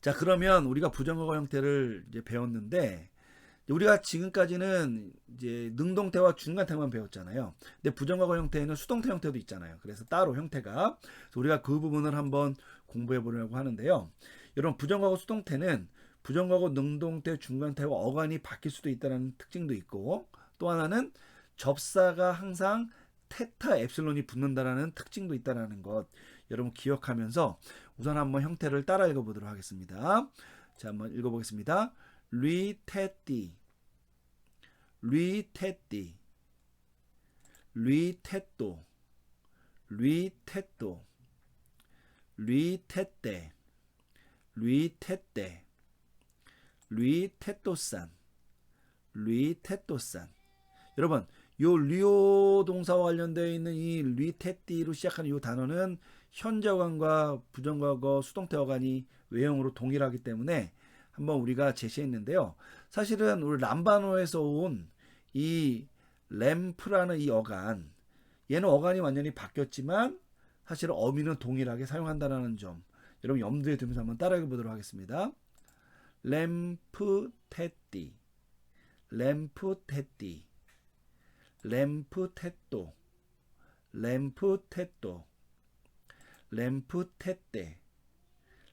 자, 그러면 우리가 부정어가 형태를 이제 배웠는데, 우리가 지금까지는 이제 능동태와 중간태만 배웠잖아요. 근데 부정어가 형태에는 수동태 형태도 있잖아요. 그래서 따로 형태가. 그래서 우리가 그 부분을 한번 공부해 보려고 하는데요. 여러분, 부정어고 수동태는 부정어고 능동태, 중간태와 어간이 바뀔 수도 있다는 특징도 있고, 또 하나는 접사가 항상 테타 엡실론이 붙는다라는 특징도 있다는 것 여러분 기억하면서 우선 한번 형태를 따라 읽어보도록 하겠습니다. 자, 한번 읽어보겠습니다. 리테띠, 리테띠, 리테또, 리테또, 리테떼, 리테떼, 리테또산, 리테또산. 여러분, 요 리오 동사와 관련되어 있는 이 리테띠로 시작하는 이 단어는 현재어간과 부정과거 수동태 어간이 외형으로 동일하기 때문에 한번 우리가 제시했는데요. 사실은 우리 람바노에서 온 이 램프라는 이 어간, 얘는 어간이 완전히 바뀌었지만 사실은 어미는 동일하게 사용한다는 점 여러분 염두에 두면서 한번 따라해 보도록 하겠습니다. 램프테띠, 램프테띠, 램프테또, 램프테또, 램프테떼,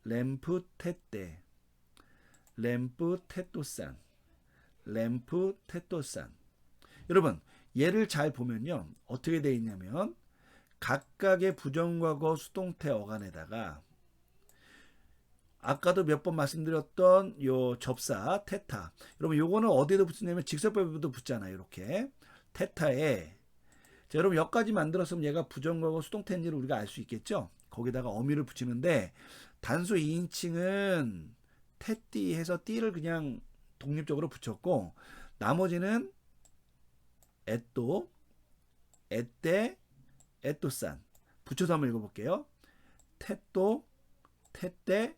램프테떼, 램프테또산, 램프테또산. 여러분, 얘를 잘 보면요. 어떻게 되어 있냐면 각각의 부정과거 수동태 어간에다가 아까도 몇 번 말씀드렸던 요 접사 테타. 여러분 요거는 어디에도 붙이냐면 직설법에도 붙잖아요. 이렇게 테타에 자, 여러분 여기까지 만들었으면 얘가 부정과거 수동태인지를 우리가 알 수 있겠죠. 거기다가 어미를 붙이는데 단수 2인칭은 테띠 해서 띠를 그냥 독립적으로 붙였고 나머지는 에또, 에떼, 에또산 붙여서 한번 읽어볼게요. 테또, 테떼,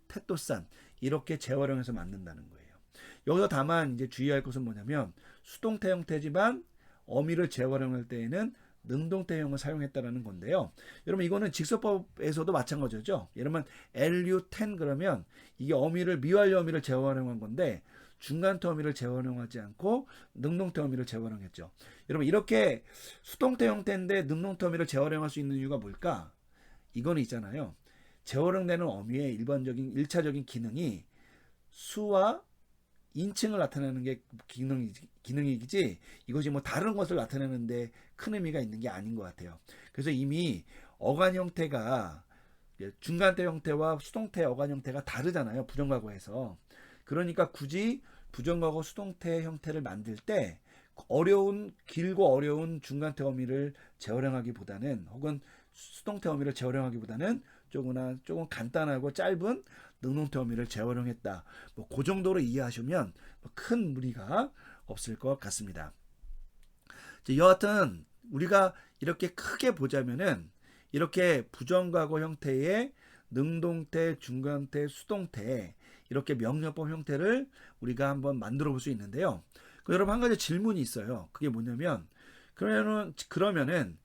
테또산 이렇게 재활용해서 만든다는 거예요. 여기서 다만 이제 주의할 것은 뭐냐면 수동태 형태지만 어미를 재활용할 때에는 능동태형을 사용했다라는 건데요. 여러분 이거는 직설법에서도 마찬가지죠. 예를 들면 LU10 그러면 이게 어미를 미완료 어미를 재활용한 건데 중간태 어미를 재활용하지 않고 능동태 어미를 재활용했죠. 여러분 이렇게 수동태 형태인데 능동태 어미를 재활용할 수 있는 이유가 뭘까? 이거는 있잖아요. 재활용되는 어미의 일반적인 1차적인 기능이 수와 인칭을 나타내는 게 기능이지 이것이 뭐 다른 것을 나타내는데 큰 의미가 있는 게 아닌 것 같아요. 그래서 이미 어간 형태가 중간태 형태와 수동태 어간 형태가 다르잖아요. 부정과거에서. 그러니까 굳이 부정과거 수동태 형태를 만들 때 어려운 길고 어려운 중간태 어미를 재활용하기보다는 혹은 수동태 어미를 재활용하기보다는 조금 간단하고 짧은 능동태 어미를 재활용했다. 뭐 그 정도로 이해하시면 큰 무리가 없을 것 같습니다. 여하튼 우리가 이렇게 크게 보자면은 이렇게 부정과거 형태의 능동태, 중간태, 수동태 이렇게 명령법 형태를 우리가 한번 만들어 볼 수 있는데요. 여러분 한 가지 질문이 있어요. 그게 뭐냐면 그러면은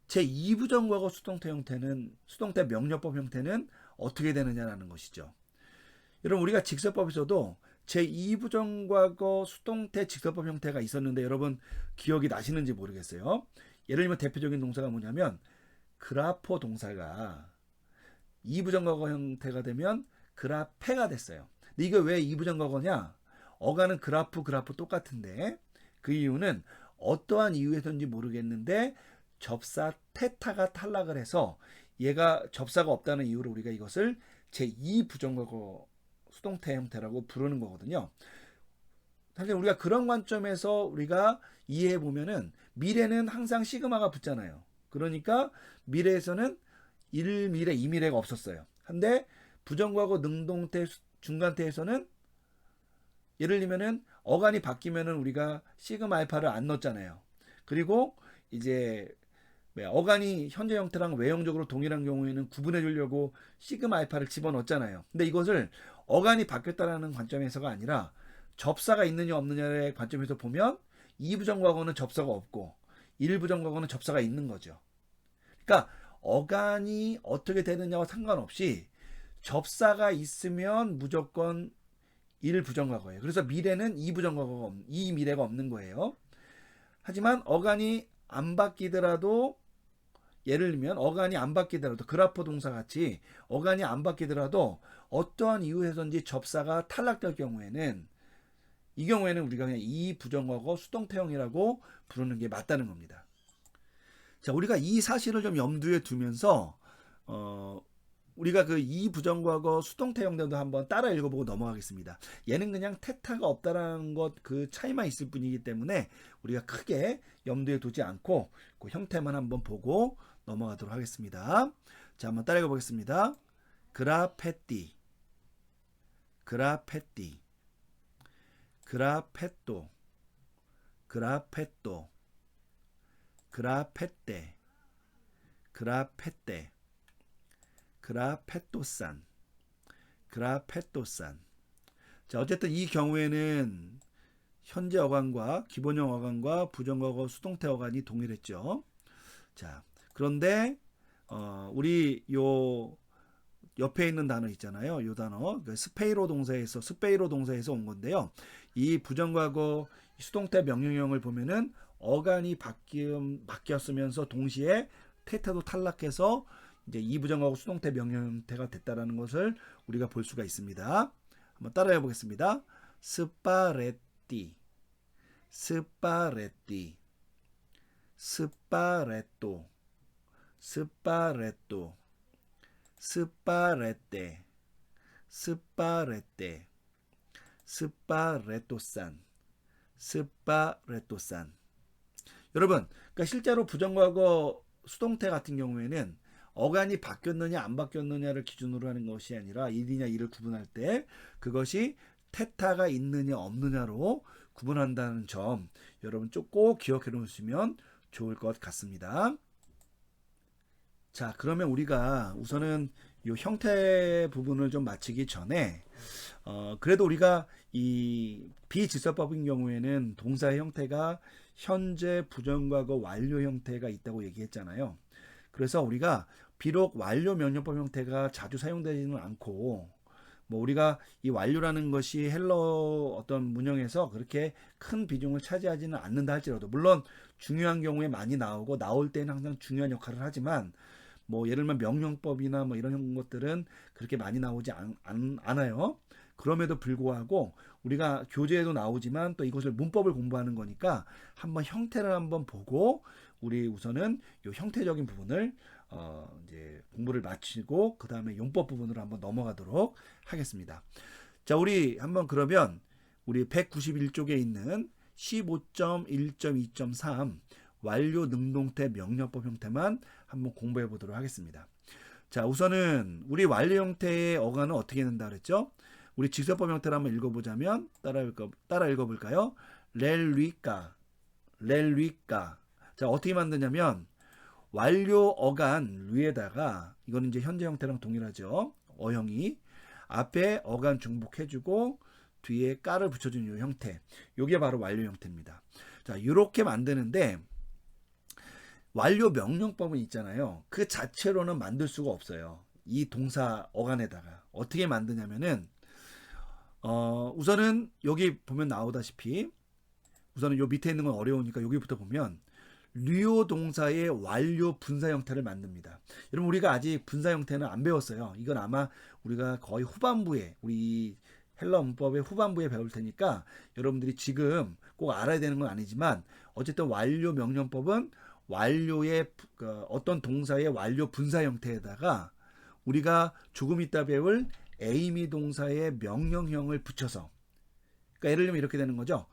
제 2부정과거 수동태 형태는 수동태 명령법 형태는 어떻게 되느냐라는 것이죠. 여러분 우리가 직설법에서도 제 2부정과거 수동태 직설법 형태가 있었는데 여러분 기억이 나시는지 모르겠어요. 예를 들면 대표적인 동사가 뭐냐면 그라포 동사가 2부정과거 형태가 되면 그라페가 됐어요. 근데 이거 왜 2부정과거냐? 어간은 그라프 똑같은데 그 이유는 어떠한 이유에서인지 모르겠는데 접사 테타가 탈락을 해서 얘가 접사가 없다는 이유로 우리가 이것을 제2부정과거 수동태 형태라고 부르는 거거든요. 사실 우리가 그런 관점에서 우리가 이해해 보면은 미래는 항상 시그마가 붙잖아요. 그러니까 미래에서는 1미래, 2미래가 없었어요. 근데 부정과거 능동태 중간태에서는 예를 들면은 어간이 바뀌면은 우리가 시그마 알파를 안 넣었잖아요. 그리고 이제 어간이 현재 형태랑 외형적으로 동일한 경우에는 구분해 주려고 시그마 알파를 집어넣었잖아요. 근데 이것을 어간이 바뀌었다라는 관점에서가 아니라 접사가 있느냐 없느냐의 관점에서 보면 2부정과거는 접사가 없고 1부정과거는 접사가 있는 거죠. 그러니까 어간이 어떻게 되느냐와 상관없이 접사가 있으면 무조건 1 부정과거예요. 그래서 미래는 2 부정과거가 이 미래가 없는 거예요. 하지만 어간이 안 바뀌더라도 예를 들면 어간이 안 바뀌더라도 그라퍼 동사 같이 어간이 안 바뀌더라도 어떠한 이유에서인지 접사가 탈락될 경우에는 이 경우에는 우리가 그냥 이 부정과거 수동태형이라고 부르는 게 맞다는 겁니다. 자, 우리가 이 사실을 좀 염두에 두면서 우리가 그 이 부정과거 수동태형들도 한번 따라 읽어보고 넘어가겠습니다. 얘는 그냥 테타가 없다라는 것 그 차이만 있을 뿐이기 때문에 우리가 크게 염두에 두지 않고 그 형태만 한번 보고 넘어가도록 하겠습니다. 자, 한번 따라 읽어보겠습니다. 그라페띠, 그라페띠, 그라페토, 그라페토, 그라페떼, 그라페떼, 그라페토산, 그라페토산. 자, 어쨌든 이 경우에는 현재 어간과 기본형 어간과 부정과거 수동태 어간이 동일했죠. 자, 그런데 우리 요 옆에 있는 단어 있잖아요. 요 단어 스페이로 동사에서 온 건데요. 이 부정과거 수동태 명령형을 보면은 어간이 바뀌었으면서 동시에 테타도 탈락해서 이제 이 부정과거 수동태 명령 형태가 됐다라는 것을 우리가 볼 수가 있습니다. 한번 따라해 보겠습니다. 스파레띠, 스파레띠, 스파레토, 스파레토, 스파레떼, 스파레떼, 스파레토산, 스파레토산. 여러분, 그러니까 실제로 부정과거 수동태 같은 경우에는 어간이 바뀌었느냐 안 바뀌었느냐를 기준으로 하는 것이 아니라 1이냐 2를 구분할 때 그것이 테타가 있느냐 없느냐로 구분한다는 점 여러분 꼭 기억해 놓으시면 좋을 것 같습니다. 자, 그러면 우리가 우선은 이 형태 부분을 좀 마치기 전에 그래도 우리가 이 비질서법인 경우에는 동사의 형태가 현재 부정과거 완료 형태가 있다고 얘기했잖아요. 그래서 우리가 비록 완료 명령법 형태가 자주 사용되지는 않고 뭐 우리가 이 완료라는 것이 헬러 어떤 문형에서 그렇게 큰 비중을 차지하지는 않는다 할지라도 물론 중요한 경우에 많이 나오고 나올 때는 항상 중요한 역할을 하지만 뭐 예를 들면 명령법이나 뭐 이런 것들은 그렇게 많이 나오지 않아요. 그럼에도 불구하고 우리가 교재에도 나오지만 또 이것을 문법을 공부하는 거니까 한번 형태를 한번 보고 우리 우선은 이 형태적인 부분을 이제 공부를 마치고 그 다음에 용법 부분으로 한번 넘어가도록 하겠습니다. 자, 우리 한번 그러면 우리 191쪽에 있는 15.1.2.3 완료 능동태 명령법 형태만 한번 공부해 보도록 하겠습니다. 자, 우선은 우리 완료 형태의 어간은 어떻게 된다 그랬죠? 우리 직설법 형태를 한번 읽어보자면 따라 읽어볼까요? 렐리까, 렐리까. 자, 어떻게 만드냐면 완료 어간 위에다가 이거는 이제 현재 형태랑 동일하죠. 어형이 앞에 어간 중복해주고 뒤에 까를 붙여주는 이 형태. 이게 바로 완료 형태입니다. 자, 이렇게 만드는데 완료 명령법은 있잖아요. 그 자체로는 만들 수가 없어요. 이 동사 어간에다가 어떻게 만드냐면은 우선은 여기 보면 나오다시피 우선은 요 밑에 있는 건 어려우니까 여기부터 보면 류요 동사의 완료 분사 형태를 만듭니다. 여러분 우리가 아직 분사 형태는 안 배웠어요. 이건 아마 우리가 거의 후반부에 우리 헬러 문법의 후반부에 배울 테니까 여러분들이 지금 꼭 알아야 되는 건 아니지만 어쨌든 완료 명령법은 완료의 어떤 동사의 완료 분사 형태에다가 우리가 조금 이따 배울 에이미 동사의 명령형을 붙여서 그러니까 예를 들면 이렇게 되는 거죠.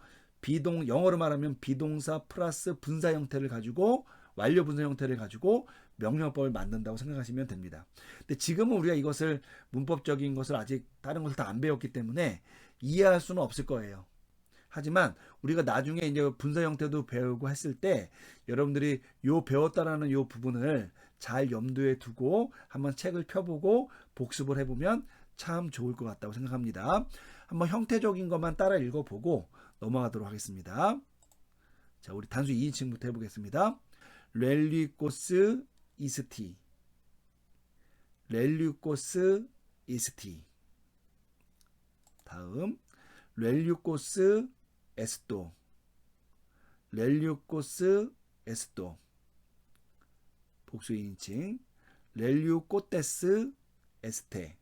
영어로 말하면 비동사 플러스 분사 형태를 가지고 완료 분사 형태를 가지고 명령법을 만든다고 생각하시면 됩니다. 근데 지금은 우리가 이것을 문법적인 것을 아직 다른 것을 다 안 배웠기 때문에 이해할 수는 없을 거예요. 하지만 우리가 나중에 이제 분사 형태도 배우고 했을 때 여러분들이 요 배웠다라는 요 부분을 잘 염두에 두고 한번 책을 펴보고 복습을 해보면 참 좋을 것 같다고 생각합니다. 한번 형태적인 것만 따라 읽어보고 넘어가도록 하겠습니다. 자, 우리 단수 2인칭부터 해보겠습니다. 렐리코스 이스티, 렐리코스 이스티. 다음 렐류코스 에스토. 렐류코스 에스토. 복수 2인칭. 렐류코테스 에스테.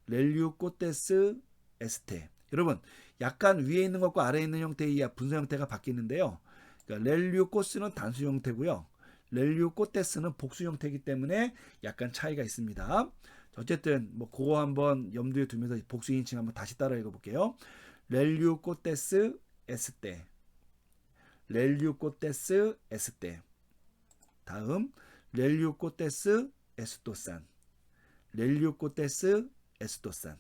렐류코테스 에스테. 여러분 약간 위에 있는 것과 아래에 있는 형태의 분사 형태가 바뀌는데요. 그러니까 렐류코스는 단수 형태고요. 렐류코테스는 복수 형태이기 때문에 약간 차이가 있습니다. 어쨌든 뭐 그거 한번 염두에 두면서 복수 2인칭 한번 다시 따라 읽어볼게요. 렐류코테스 에스테. 렐류코테스 에스테. 다음 렐류코테스 에스토산. 렐류코테스 에스토산.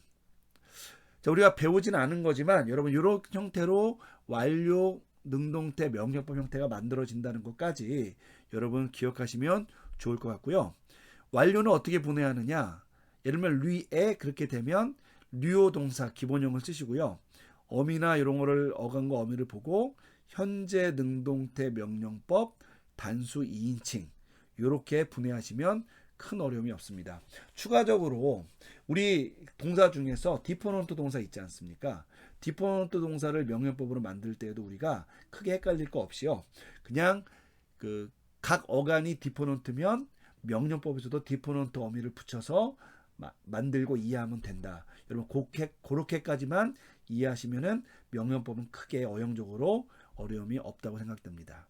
자, 우리가 배우지는 않은 거지만 여러분 이런 형태로 완료 능동태 명령법 형태가 만들어진다는 것까지 여러분 기억하시면 좋을 것 같고요. 완료는 어떻게 분해야 하느냐? 예를 들면 류에 그렇게 되면 류어 동사 기본형을 쓰시고요. 어미나 이런 거를 어간과 어미를 보고 현재 능동태 명령법 단수 2인칭 이렇게 분해하시면 큰 어려움이 없습니다. 추가적으로 우리 동사 중에서 디포넌트 동사 있지 않습니까? 디포넌트 동사를 명령법으로 만들 때에도 우리가 크게 헷갈릴 거 없이요. 그냥 그 각 어간이 디포넌트면 명령법에서도 디포넌트 어미를 붙여서 만들고 이해하면 된다. 여러분 그렇게까지만 이해하시면은 명령법은 크게 어용적으로 어려움이 없다고 생각됩니다.